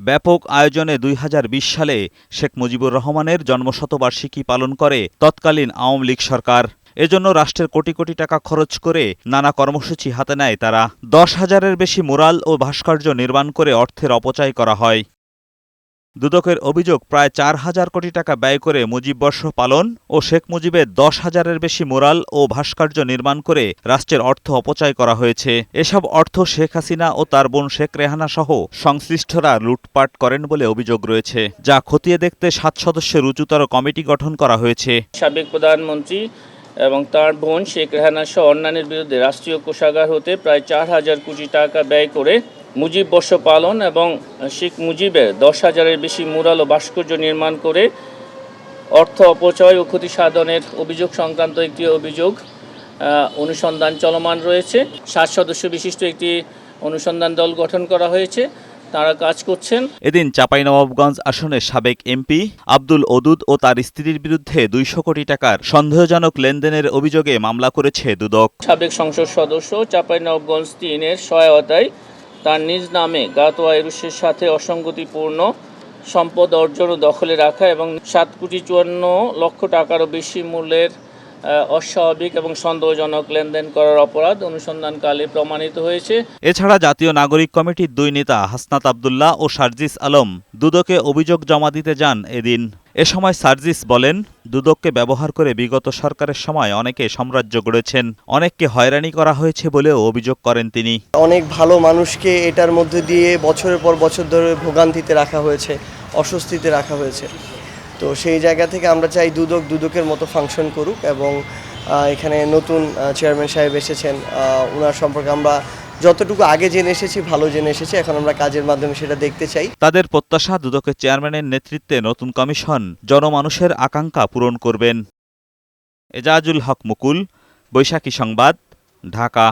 ব্যাপক আয়োজনে ২০২০ সালে শেখ মুজিবুর রহমানের জন্মশতবার্ষিকী পালন করে তৎকালীন আওয়ামী লীগ সরকার। এজন্য রাষ্ট্রের কোটি কোটি টাকা খরচ করে নানা কর্মসূচি হাতে নেয় তারা। ১০,০০০-এর বেশি মুরাল ও ভাস্কর্য নির্মাণ করে অর্থের অপচয় করা হয়। দুদকের অভিযোগ, প্রায় ৪,০০০ কোটি টাকা ব্যয় করে মুজিববর্ষ পালন ও শেখ মুজিবের ১০,০০০-এর বেশি মুরাল ও ভাস্কর্য নির্মাণ করে রাষ্ট্রের অর্থ অপচয় করা হয়েছে। এসব অর্থ শেখ হাসিনা ও তার বোন শেখ রেহানা সহ সংশ্লিষ্টরা লুটপাট করেন বলে অভিযোগ রয়েছে, যা খতিয়ে দেখতে ৭ সদস্যের উচ্চতর কমিটি গঠন করা হয়েছে। সাবেক প্রধানমন্ত্রী এবং তার বোন শেখ রেহানা সহ অন্যান্যের বিরুদ্ধে রাষ্ট্রীয় কোষাগার হতে প্রায় ৪,০০০ কোটি টাকা ব্যয় করে মুজিববর্ষ পালন এবং শেখ মুজিবের ১০,০০০-এর বেশি মুরাল ও ভাস্কর্য নির্মাণ করে অর্থ অপচয় ও ক্ষতি সাধনের অভিযোগ সংক্রান্ত একটি অভিযোগ অনুসন্ধান চলমান রয়েছে। ৭ সদস্য বিশিষ্ট একটি অনুসন্ধান দল গঠন করা হয়েছে, তারা কাজ করছেন। এদিন চাঁপাইনবাবগঞ্জ আসনের সাবেক এমপি আব্দুল ওদুদ ও তার স্ত্রীর বিরুদ্ধে ২০০ কোটি টাকার সন্দেহজনক লেনদেনের অভিযোগে মামলা করেছে দুদক। সাবেক সংসদ সদস্য চাঁপাইনবাবগঞ্জ ৩-এর সহায়তায় তার নিজ নামে গাতোয়া এরুসের সাথে অসঙ্গতিপূর্ণ সম্পদ অর্জন ও দখলে রাখা এবং ৭,৫৪,০০,০০০ টাকারও বেশি মূল্যের অস্বাভাবিক এবং সন্দেহজনক লেনদেন করার অপরাধ অনুসন্ধানকালে প্রমাণিত হয়েছে। এছাড়া জাতীয় নাগরিক কমিটির ২ নেতা হাসনাত আব্দুল্লাহ ও সার্জিস আলম দুদকে অভিযোগ জমা দিতে যান এদিন। এ সময় সার্জিস বলেন, দুদককে ব্যবহার করে বিগত সরকারের সময় অনেকে সাম্রাজ্য গড়েছেন, অনেককে হয়রানি করা হয়েছে বলেও অভিযোগ করেন তিনি। অনেক ভালো মানুষকে এটার মধ্যে দিয়ে বছরের পর বছর ধরে ভোগান্তিতে রাখা হয়েছে, অস্বস্তিতে রাখা হয়েছে। তো সেই জায়গা থেকে আমরা চাই দুদকের মতো ফাংশন করুক এবং এখানে নতুন চেয়ারম্যান সাহেব এসেছেন, ওনার সম্পর্কে আমরা যতটুকু আগে জেনে এসেছি ভালো জেনে এসেছি, এখন আমরা কাজের মাধ্যমে সেটা দেখতে চাই। তাদের প্রত্যাশা, দুদকের চেয়ারম্যানের নেতৃত্বে নতুন কমিশন জনমানুষের আকাঙ্ক্ষা পূরণ করবেন। এজাজুল হক মুকুল, বৈশাখী সংবাদ, ঢাকা।